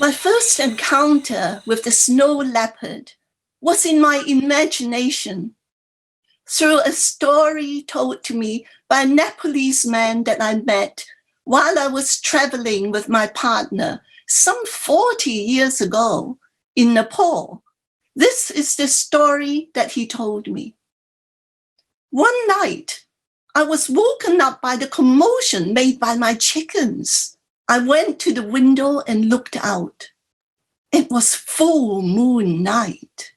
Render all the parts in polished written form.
My first encounter with the snow leopard was in my imagination through a story told to me by a Nepalese man that I met while I was traveling with my partner some 40 years ago in Nepal. This is the story that he told me. One night, I was woken up by the commotion made by my chickens. I went to the window and looked out. It was full moon night.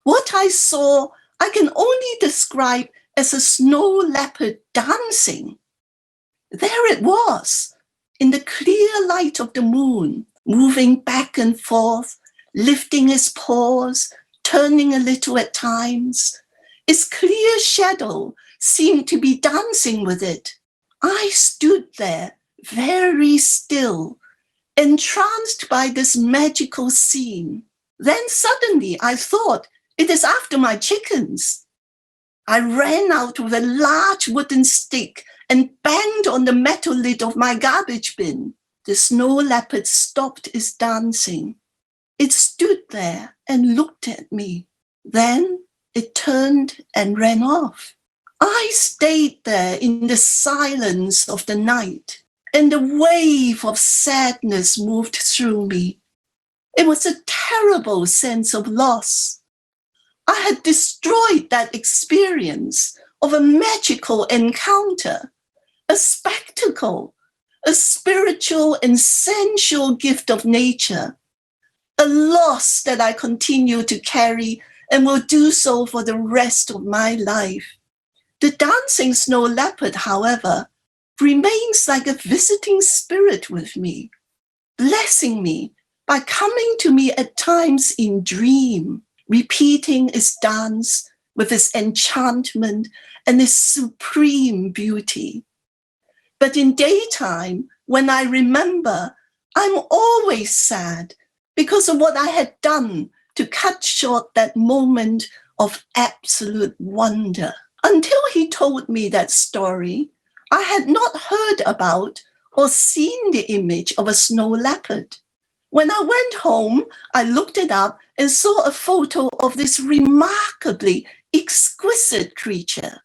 What I saw, I can only describe as a snow leopard dancing. There it was, in the clear light of the moon, moving back and forth, lifting its paws, turning a little at times. Its clear shadow seemed to be dancing with it. I stood there, very still, entranced by this magical scene. Then suddenly I thought, it is after my chickens. I ran out with a large wooden stick and banged on the metal lid of my garbage bin. The snow leopard stopped its dancing. It stood there and looked at me. Then it turned and ran off. I stayed there in the silence of the night, and a wave of sadness moved through me. It was a terrible sense of loss. I had destroyed that experience of a magical encounter, a spectacle, a spiritual and sensual gift of nature, a loss that I continue to carry and will do so for the rest of my life. The dancing snow leopard, however, remains like a visiting spirit with me, blessing me by coming to me at times in dream, repeating its dance with its enchantment and its supreme beauty. But in daytime, when I remember, I'm always sad because of what I had done to cut short that moment of absolute wonder. Until he told me that story, I had not heard about or seen the image of a snow leopard. When I went home, I looked it up and saw a photo of this remarkably exquisite creature.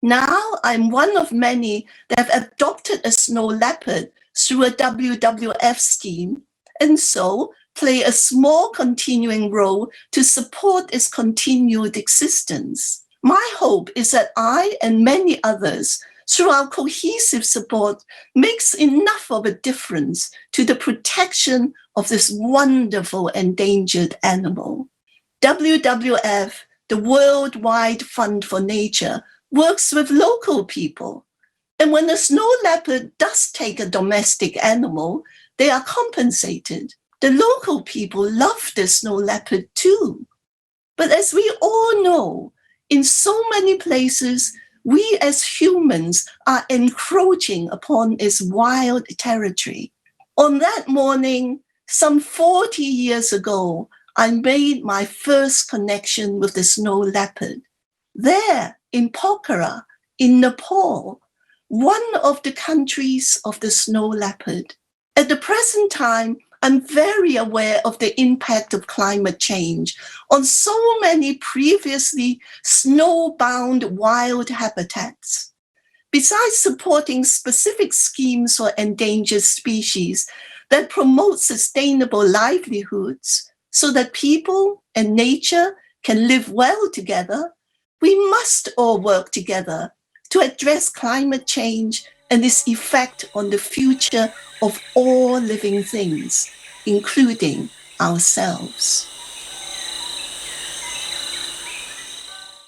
Now I'm one of many that have adopted a snow leopard through a WWF scheme, and so play a small continuing role to support its continued existence. My hope is that I and many others, through our cohesive support, makes enough of a difference to the protection of this wonderful endangered animal. WWF, the Worldwide Fund for Nature, works with local people. And when a snow leopard does take a domestic animal, they are compensated. The local people love the snow leopard too. But as we all know, in so many places, we as humans are encroaching upon its wild territory. On that morning, some 40 years ago, I made my first connection with the snow leopard. There, in Pokhara, in Nepal, one of the countries of the snow leopard. At the present time, I'm very aware of the impact of climate change on so many previously snowbound wild habitats. Besides supporting specific schemes for endangered species that promote sustainable livelihoods so that people and nature can live well together, we must all work together to address climate change and its effect on the future of all living things, including ourselves.